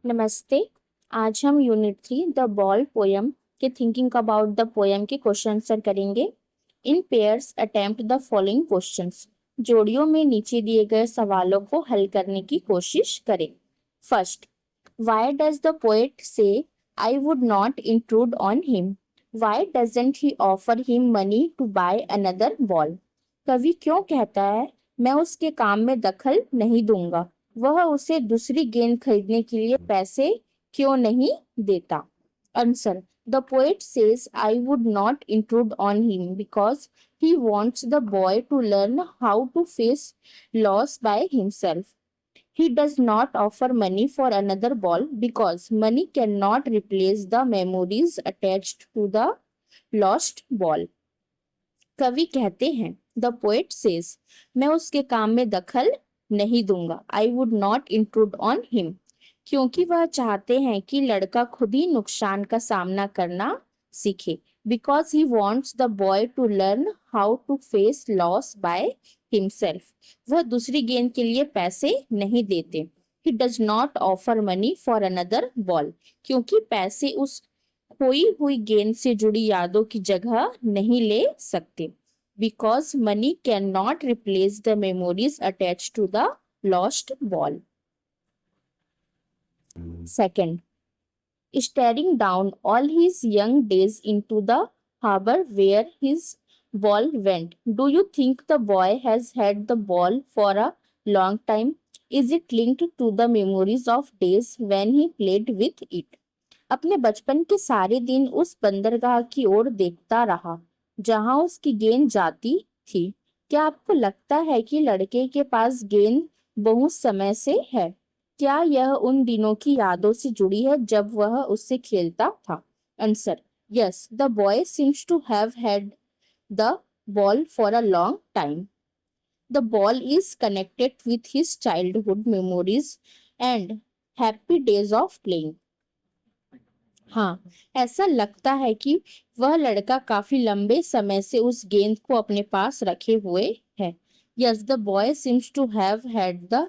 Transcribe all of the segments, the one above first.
नमस्ते। आज हम यूनिट 3 द बॉल पोयम के थिंकिंग अबाउट द पोयम के क्वेश्चन आंसर करेंगे। In pairs attempt the following questions. जोड़ियों में नीचे दिए गए सवालों को हल करने की कोशिश करें। First, why does the poet say I would not intrude on him? Why doesn't he offer him money to buy another ball? कवि क्यों कहता है मैं उसके काम में दखल नहीं दूंगा, वह उसे दूसरी गेंद खरीदने के लिए पैसे क्यों नहीं देता? Answer, the poet says I would not intrude on him because he wants the boy to learn how to face loss by himself. He does not offer money for another ball because money cannot replace the memories attached to the lost ball. कवि कहते हैं the poet says मैं उसके काम में दखल नहीं दूंगा, आई would not intrude on him, क्योंकि वह चाहते हैं कि लड़का खुद ही नुकसान का सामना करना सीखे। Because he wants the boy to learn how to face loss by himself, वह दूसरी गेंद के लिए पैसे नहीं देते। He does not offer money for another ball, क्योंकि पैसे उस खोई हुई गेंद से जुड़ी यादों की जगह नहीं ले सकते। Because money can not replace the memories attach to the lost ball. Second, staring down all his young days into the harbor where his ball went, do you think the boy has had the ball for a long time? Is it linked to the memories of days when he played with it? अपने बचपन के सारे दिन उस बंदरगाह की ओर देखता रहा जहां उसकी गेंद जाती थी। क्या आपको लगता है कि लड़के के पास गेंद बहुत समय से है? क्या यह उन दिनों की यादों से जुड़ी है जब वह उससे खेलता था? Answer, yes, the boy seems to have had the ball for a long time. The ball is connected with his childhood memories and happy days of playing. हाँ, ऐसा लगता है कि वह लड़का काफी लंबे समय से उस गेंद को अपने पास रखे हुए है। Yes, the boy seems to have had the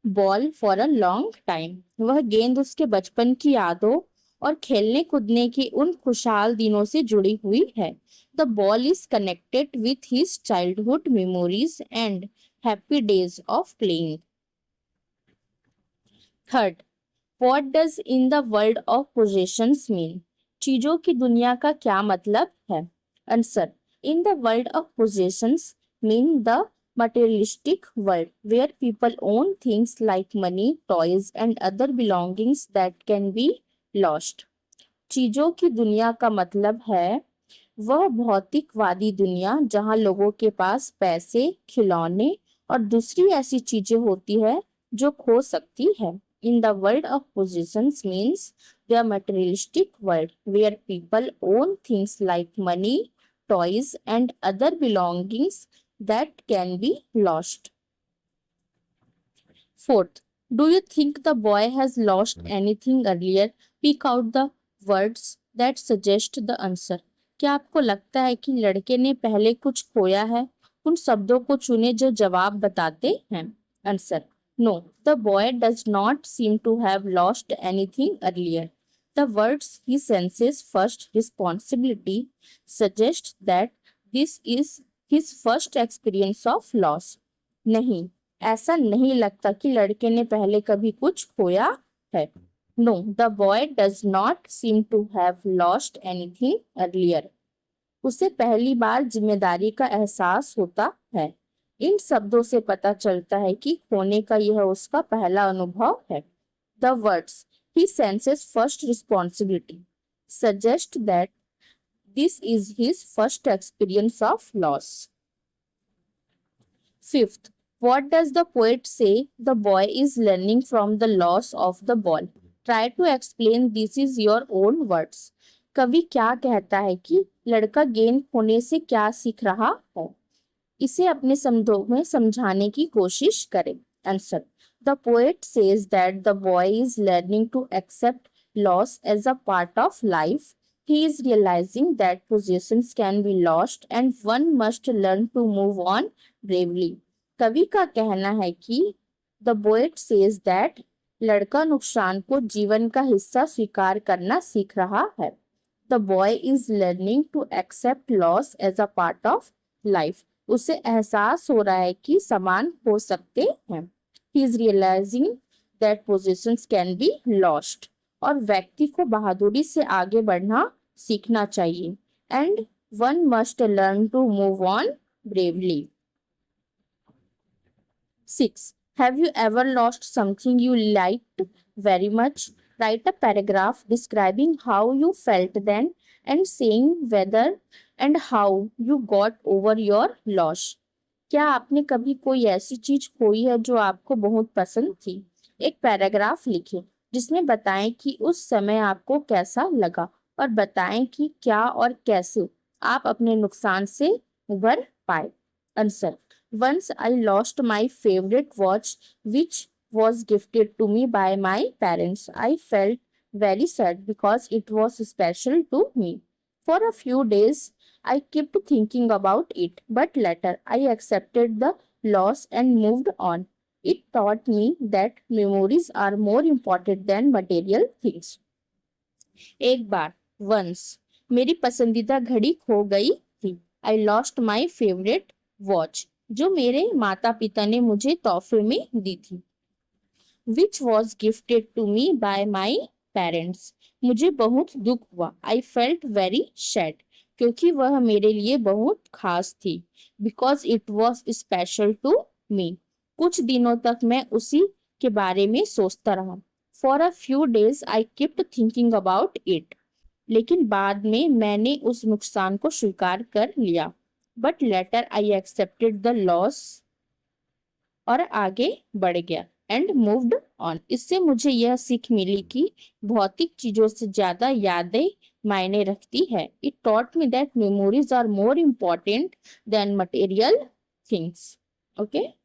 ball for a long time. वह गेंद उसके बचपन की यादों और खेलने कूदने की उन खुशहाल दिनों से जुड़ी हुई है। The ball is connected with his childhood memories and happy days of playing. Third, what does in the world of possessions mean? चीजों की दुनिया का क्या मतलब है? Answer, in the world of possessions mean the materialistic world where people own things like money, toys and other belongings that can be lost. चीजों की दुनिया का मतलब है वह भौतिकवादी दुनिया जहां लोगों के पास पैसे, खिलौने और दूसरी ऐसी चीजें होती है जो खो सकती है। In the world of possessions means the materialistic world where people own things like money, toys and other belongings that can be lost. Fourth, do you think the boy has lost anything earlier? Pick out the words that suggest the answer. क्या आपको लगता है कि लड़के ने पहले कुछ खोया है? उन शब्दों को चुने जो जवाब बताते हैं। Answer, no, the boy does not seem to have lost anything earlier. The words he senses first responsibility suggest that this is his first experience of loss. नहीं, ऐसा नहीं लगता कि लड़के ने पहले कभी कुछ खोया है। No, the boy does not seem to have lost anything earlier. उसे पहली बार जिम्मेदारी का एहसास होता है। इन शब्दों से पता चलता है कि खोने का यह उसका पहला अनुभव है। The words he senses first responsibility suggest that this is his first experience of loss. Fifth, what does the poet say the boy is learning from the loss of the ball? Try to explain this is your own words. कवि क्या कहता है कि लड़का गेंद खोने से क्या सीख रहा है? इसे अपने शब्दों में समझाने की कोशिश करें। Answer, the poet says that the boy is learning to accept loss as a part of life. He is realizing that possessions can be lost and one must learn to move on bravely. कवि का कहना है कि the poet says that लड़का नुकसान को जीवन का हिस्सा स्वीकार करना सीख रहा है। The boy is learning to accept loss as a part of life. उसे एहसास हो रहा है कि समान हो सकते हैं। He is realizing that positions can be lost. और व्यक्ति को बहादुरी से आगे बढ़ना सीखना चाहिए। And one must learn to move on bravely. 6. Have you ever lost something you liked very much? Write a paragraph describing how you felt then and saying whether and how you got over your loss. क्या आपने कभी कोई ऐसी चीज खोई है जो आपको बहुत पसंद थी? एक पैराग्राफ लिखें जिसमें बताएं कि उस समय आपको कैसा लगा और बताएं कि क्या और कैसे आप अपने नुकसान से उबर पाए। Answer: Once I lost my favorite watch, which was gifted to me by my parents. I felt very sad because it was special to me. For a few days, I kept thinking about it, but later I accepted the loss and moved on. It taught me that memories are more important than material things. एक बार, once, मेरी पसंदीदा घड़ी खो गई थी। I lost my favorite watch, जो मेरे माता पिता ने मुझे तोहफे में दी थी। Which was gifted to me by my parents. मुझे बहुत दुख हुआ। I felt very sad, क्योंकि वह मेरे लिए बहुत खास थी। Because it was special to me. कुछ दिनों तक मैं उसी के बारे में सोचता रहा। For a few days I kept thinking about it. लेकिन बाद में मैंने उस नुकसान को स्वीकार कर लिया। But later I accepted the loss, और आगे बढ़ गया। And moved on. इससे मुझे यह सीख मिली कि भौतिक चीजों से ज्यादा यादें मायने रखती है। It taught me that memories are more important than material things. Okay.